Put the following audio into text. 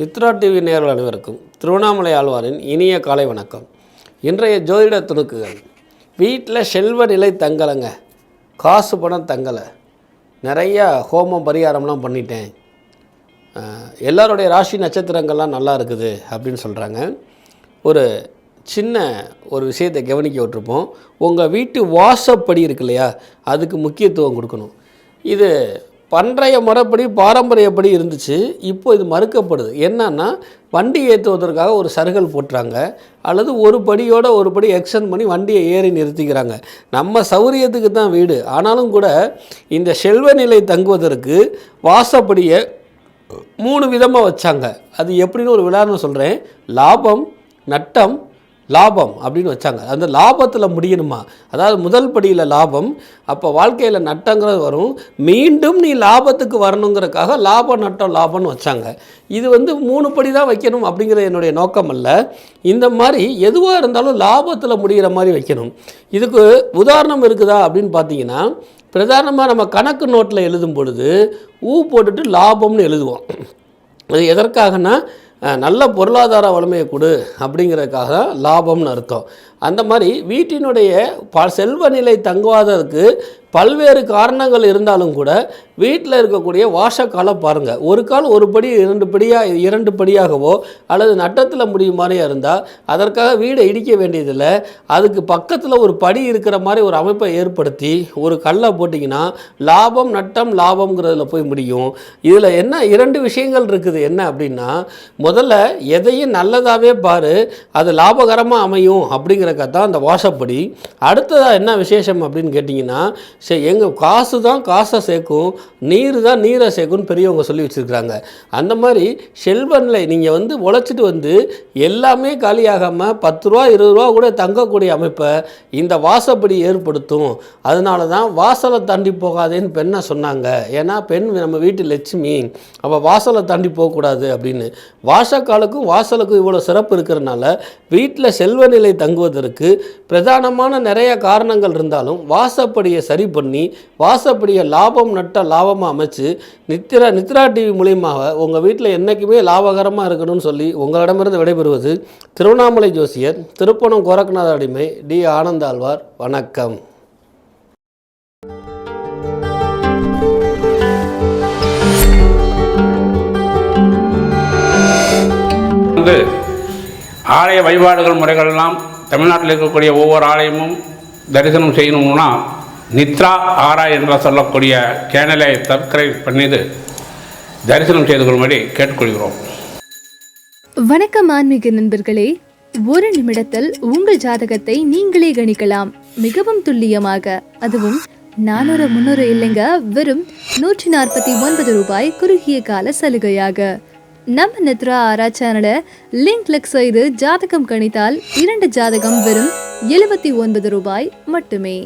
Mitra TV நேயர்கள் அனைவருக்கும் திருவண்ணாமலை ஆழ்வாரின் இனிய காலை வணக்கம். இன்றைய ஜோதிட துணுக்குகள். வீட்டில் செல்வ நிலை தங்கலைங்க, காசு பணம் தங்கலை, நிறையா ஹோமம் பரிகாரம்லாம் பண்ணிட்டேன், எல்லாருடைய ராசி நட்சத்திரங்கள்லாம் நல்லா இருக்குது அப்படின்னு சொல்கிறாங்க. ஒரு சின்ன ஒரு விஷயத்தை கவனிக்க விட்டுருப்போம். உங்கள் வீட்டு வாசப்படி இருக்கு இல்லையா, அதுக்கு முக்கியத்துவம் கொடுக்கணும். இது பண்டைய முறைப்படி பாரம்பரியப்படி இருந்துச்சு. இப்போ இது மறுக்கப்படுது. என்னன்னா, வண்டி ஏற்றுவதற்காக ஒரு சருகல் போட்டுறாங்க, அல்லது ஒரு படியோட ஒரு படி எக்ஸ்டெண்ட் பண்ணி வண்டியை ஏறி நிறுத்திக்கிறாங்க. நம்ம சௌரியத்துக்கு தான் வீடு, ஆனாலும் கூட இந்த செல்வ நிலை தங்குவதற்கு வாசப்படியை 3 விதமாக வச்சாங்க. அது எப்படின்னு ஒரு உதாரணம் சொல்கிறேன். லாபம், நட்டம், லாபம் அப்படின்னு வச்சாங்க. அந்த லாபத்தில் முடியணுமா, அதாவது முதல் படியில் லாபம், அப்போ வாழ்க்கையில் நட்டங்கிறது வரும், மீண்டும் நீ லாபத்துக்கு வரணுங்கிறதுக்காக லாபம் நட்டம் லாபம்னு வச்சாங்க. இது 3 படி தான் வைக்கணும் அப்படிங்கிற என்னுடைய நோக்கம் அல்ல. இந்த மாதிரி எதுவாக இருந்தாலும் லாபத்தில் முடிகிற மாதிரி வைக்கணும். இதுக்கு உதாரணம் இருக்குதா அப்படின்னு பார்த்தீங்கன்னா, பிரதானமாக நம்ம கணக்கு நோட்டில் எழுதும் பொழுது போட்டுட்டு லாபம்னு எழுதுவோம். அது எதற்காகனா, நல்ல பொருளாதார வலிமையை கொடு அப்படிங்கிறதுக்காக லாபம்னு அர்த்தம். அந்த மாதிரி வீட்டினுடைய செல்வ நிலை தங்குவதற்கு பல்வேறு காரணங்கள் இருந்தாலும் கூட வீட்டில் இருக்கக்கூடிய வாசக்காலை பாருங்கள். ஒரு கால் ஒரு படி 2 படியாகவோ அல்லது நட்டத்தில் முடியும் மாதிரியா இருந்தால் அதற்காக வீடை இடிக்க வேண்டியதில்லை. அதுக்கு பக்கத்தில் ஒரு படி இருக்கிற மாதிரி ஒரு அமைப்பை ஏற்படுத்தி ஒரு கல்லை போட்டிங்கன்னா லாபம் நட்டம் லாபம்ங்கிறதுல போய் முடியும். இதில் என்ன 2 விஷயங்கள் இருக்குது. என்ன அப்படின்னா, முதல்ல எதையும் நல்லதாகவே பாரு, அது லாபகரமாக அமையும் அப்படிங்கிறக்காக தான் அந்த வாசப்படி. அடுத்ததாக என்ன விசேஷம் அப்படின்னு கேட்டிங்கன்னா, சரி, எங்கள் காசு தான் காசை சேர்க்கும், நீர் தான் நீரை சேர்க்கும்னு பெரியவங்க சொல்லி வச்சுருக்குறாங்க. அந்த மாதிரி செல்வநிலை நீங்கள் உழைச்சிட்டு எல்லாமே காலியாகாமல் 10 ரூபா 20 ரூபா கூட தங்கக்கூடிய அமைப்பை இந்த வாசப்படி ஏற்படுத்தும். அதனால தான் வாசலை தாண்டி போகாதேன்னு பெண்ணை சொன்னாங்க. ஏன்னா பெண் நம்ம வீட்டு லட்சுமி, அப்போ வாசலை தாண்டி போகக்கூடாது அப்படின்னு. வாசக்காலுக்கும் வாசலுக்கும் இவ்வளோ சிறப்பு இருக்கிறனால வீட்டில் செல்வநிலை தங்குவதற்கு பிரதானமான நிறைய காரணங்கள் இருந்தாலும் வாசப்படியை சரி பண்ணி வாசப்படியை லாபம் நட்ட லாபமாக அமைச்சு நித்ரா டிவி மூலியமாக உங்கள் வீட்டில் என்றைக்குமே லாபகரமாக இருக்கணும்னு சொல்லி உங்களிடமிருந்து விடைபெறுவது திருவண்ணாமலை ஜோசியர், திருப்பணம் கோரக்கநாத அடிமை டி ஆனந்த ஆழ்வார். வணக்கம். ஆலய வழிபாடுகள் முறைகளெல்லாம் தமிழ்நாட்டில் இருக்கக்கூடிய ஒவ்வொரு ஆலயமும் தரிசனம் செய்யணும்னா நித்ரா ஆரா என்று சொல்லக்கூடிய சேனலை சப்ஸ்கிரைப் பண்ணிது தரிசனம் செய்து கொள்ளும்படி கேட்டுக்கொள்கிறோம். வணக்கம் ஆன்மீக நண்பர்களே. ஒரு நிமிடத்தில் உங்கள் ஜாதகத்தை நீங்களே கணிக்கலாம், மிகவும் துல்லியமாக. அதுவும் 400 300 இல்லைங்க, வெறும் 149 ரூபாய் குறுகிய கால சலுகையாக. நம்ம நித்ரா ஆரா சேனலை லிங்க் கிளிக் செய்து ஜாதகம் கணித்தால் 2 ஜாதகம் வெறும் 79 ரூபாய் மட்டுமே.